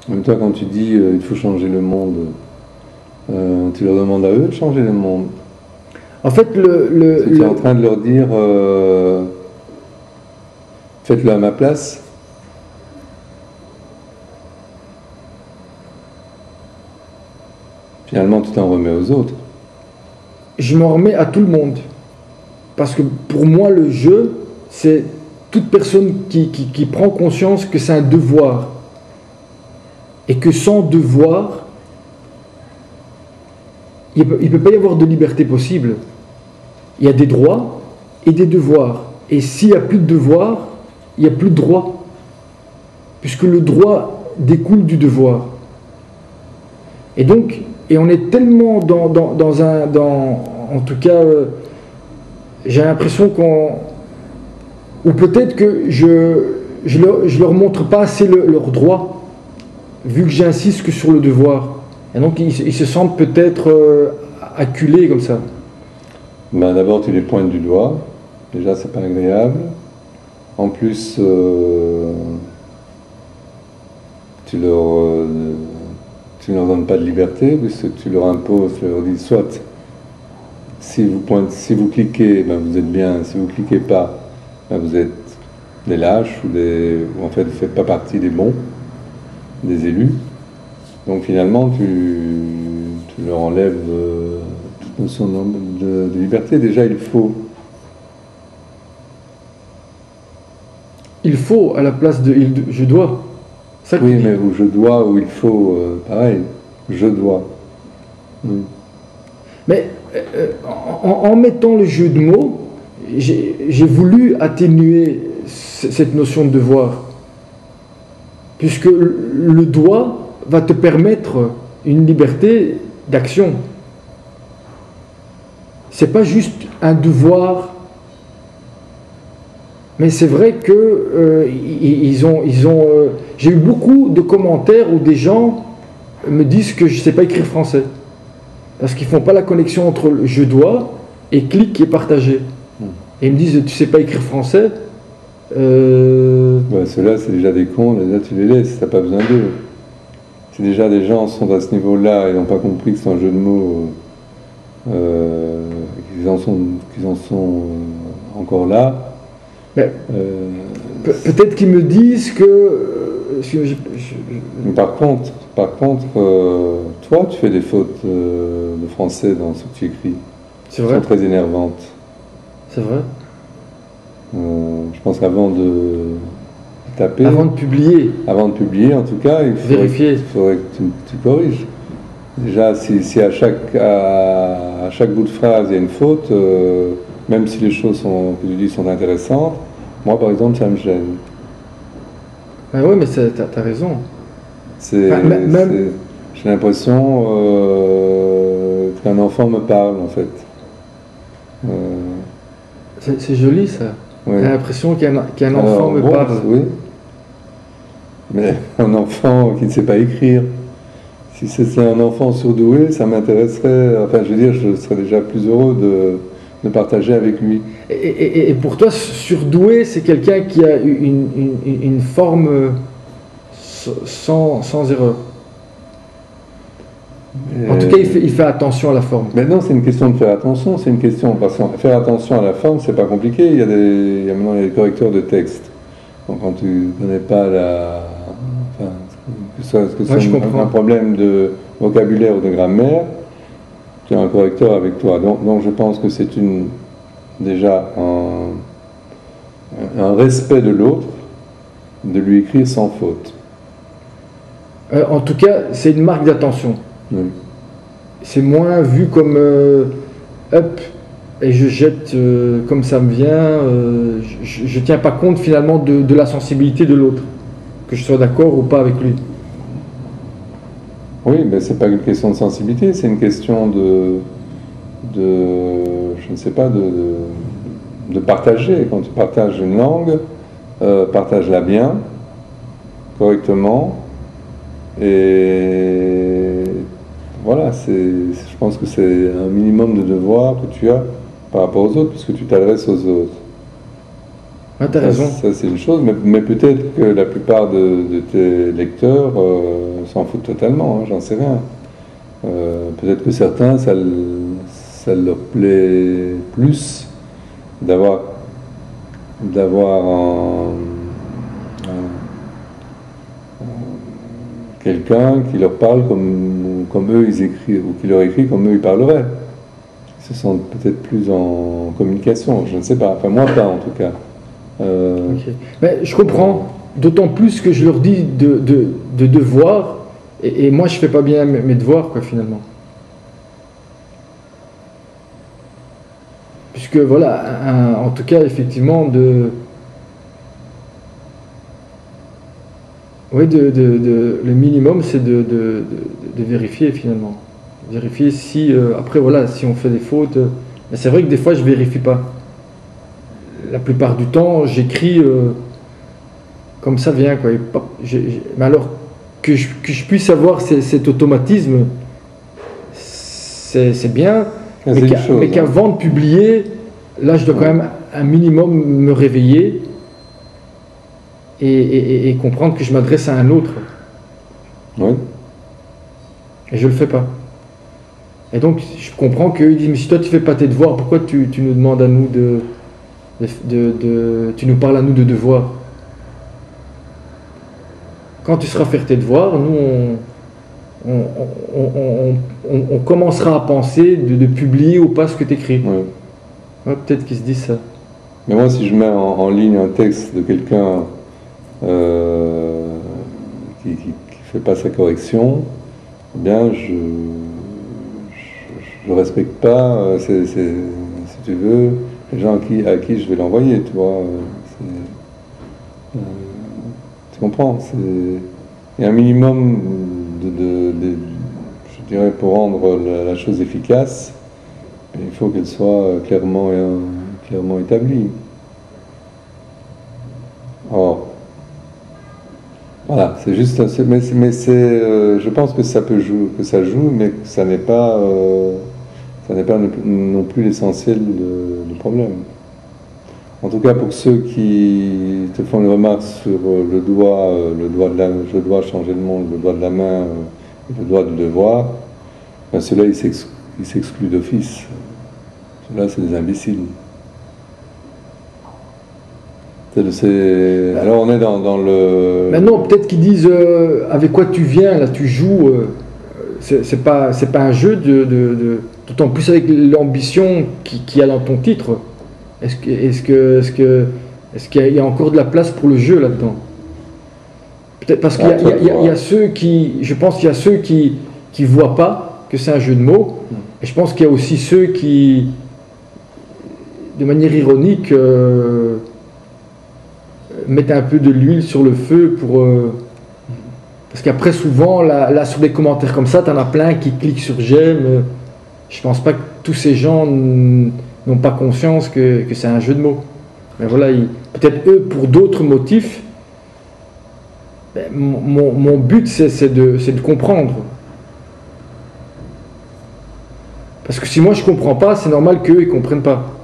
En même temps, quand tu dis il faut changer le monde, tu leur demandes à eux de changer le monde. En fait, Parce que tu es en train de leur dire faites-le à ma place. Finalement, tu t'en remets aux autres. je m'en remets à tout le monde. Parce que pour moi, le jeu, c'est toute personne qui prend conscience que c'est un devoir. Et que sans devoir, il ne peut pas y avoir de liberté possible. Il y a des droits et des devoirs. Et s'il n'y a plus de devoirs, il n'y a plus de droits. Puisque le droit découle du devoir. Et donc, et on est tellement en tout cas, j'ai l'impression ou peut-être que je leur montre pas assez leurs droits, vu que j'insiste que sur le devoir. Et donc, ils se sentent peut-être acculés comme ça. Ben, d'abord, tu les pointes du doigt. Déjà, c'est pas agréable. En plus, tu leur donnes pas de liberté, puisque tu leur imposes, tu leur dis soit si vous cliquez, ben vous êtes bien, si vous cliquez pas, ben vous êtes des lâches ou en fait vous faites pas partie des bons, des élus. Donc finalement tu leur enlèves toute notion de liberté. Déjà Il faut à la place de je dois. Ça oui, mais où je dois, où il faut, pareil, je dois. Oui. Mais en mettant le jeu de mots, j'ai voulu atténuer cette notion de devoir. Puisque le doigt va te permettre une liberté d'action. C'est pas juste un devoir. Mais c'est vrai que j'ai eu beaucoup de commentaires où des gens me disent que je ne sais pas écrire français. Parce qu'ils ne font pas la connexion entre le je dois et clic qui est partagé. Et ils me disent tu ne sais pas écrire français. Ouais, ceux-là, c'est déjà des cons, là tu les laisses, t'as pas besoin d'eux. Si déjà des gens sont à ce niveau-là et n'ont pas compris que c'est un jeu de mots, qu'ils en sont encore là. Peut-être qu'ils me disent que. Par contre, toi, tu fais des fautes de français dans ce que tu écris. C'est vrai. Elles sont très énervantes. C'est vrai. Je pense qu'avant de taper. Avant de publier. Avant de publier, en tout cas, il faudrait que tu corriges. Déjà, si à chaque bout de phrase il y a une faute, même si les choses que tu dis sont intéressantes, moi par exemple ça me gêne. Ah oui, mais t'as raison. J'ai l'impression qu'un enfant me parle en fait. C'est joli ça. Oui. J'ai l'impression qu'un enfant me parle. Oui. Mais un enfant qui ne sait pas écrire. Si c'était un enfant surdoué, ça m'intéresserait. Enfin, je veux dire, je serais déjà plus heureux de partager avec lui. Et pour toi, surdoué, c'est quelqu'un qui a une forme sans erreur. En tout cas, il fait attention à la forme. Mais non, c'est une question de faire attention. C'est une question. Parce que faire attention à la forme, c'est pas compliqué. Maintenant il y a des correcteurs de texte. Donc quand tu ne connais pas que c'est un problème de vocabulaire ou de grammaire, tu as un correcteur avec toi. Donc je pense que c'est déjà un respect de l'autre de lui écrire sans faute. En tout cas, c'est une marque d'attention. Oui. C'est moins vu comme up et je jette comme ça me vient. Je tiens pas compte finalement de la sensibilité de l'autre, que je sois d'accord ou pas avec lui. Oui, mais c'est pas une question de sensibilité, c'est une question je ne sais pas, de partager. Quand tu partages une langue, partage-la bien, correctement, et voilà, je pense que c'est un minimum de devoir que tu as par rapport aux autres, puisque tu t'adresses aux autres. Ah, t'as raison. Ça, c'est une chose, mais peut-être que la plupart de tes lecteurs s'en foutent totalement, hein, j'en sais rien. Peut-être que certains, ça leur plaît plus d'avoir quelqu'un qui leur parle comme eux ils écrivent, ou qui leur écrit comme eux ils parleraient. Ils se sentent peut-être plus en communication, je ne sais pas. Enfin, moi pas en tout cas. Ok. Mais je comprends, d'autant plus que je leur dis de devoirs, et moi je fais pas bien mes devoirs, quoi, finalement. Puisque voilà, en tout cas, effectivement, oui, le minimum, c'est de vérifier finalement. Vérifier si, après voilà, si on fait des fautes. Mais c'est vrai que des fois, je vérifie pas. La plupart du temps, j'écris comme ça vient, quoi. Et mais alors, que je puisse avoir cet automatisme, c'est bien. C'est Mais une chose, hein. qu'avant de publier, là, je dois quand même un minimum me réveiller et comprendre que je m'adresse à un autre. Oui. Et je le fais pas. Et donc, je comprends qu'ils disent, mais si toi tu fais pas tes devoirs, pourquoi tu nous demandes à nous tu nous parles à nous de devoirs? Quand tu seras faire tes devoirs, nous, on commencera à penser de publier ou pas ce que tu écris. Oui. Ouais, peut-être qu'ils se disent ça. Mais moi, si je mets en ligne un texte de quelqu'un qui fait pas sa correction, eh bien, je respecte pas, si tu veux, les gens à qui je vais l'envoyer, tu vois. Tu comprends? Il y a un minimum je dirais, pour rendre la chose efficace, il faut qu'elle soit clairement établie. Or, voilà, c'est juste, je pense que ça peut jouer, que ça joue, mais que ça n'est pas non plus l'essentiel du problème. En tout cas, pour ceux qui te font une remarque sur le doigt je dois changer le monde, le doigt de la main et le doigt du devoir, ben ceux-là, ils s'excluent d'office. Ceux-là, c'est des imbéciles. Alors on est dans le... Maintenant, peut-être qu'ils disent avec quoi tu viens, là tu joues, c'est pas un jeu d'autant plus avec l'ambition qui a dans ton titre. Est-ce qu'il y a encore de la place pour le jeu là-dedans? Peut-être parce qu'il y a ceux je pense qu'il y a ceux qui voient pas que c'est un jeu de mots, et je pense qu'il y a aussi ceux qui, de manière ironique, mettre un peu de l'huile sur le feu parce qu'après souvent là sur des commentaires comme ça t'en as plein qui cliquent sur j'aime. Je pense pas que tous ces gens n'ont pas conscience que c'est un jeu de mots, mais voilà, peut-être eux pour d'autres motifs. Ben, mon but c'est de comprendre, parce que si moi je comprends pas, c'est normal qu'eux ils comprennent pas.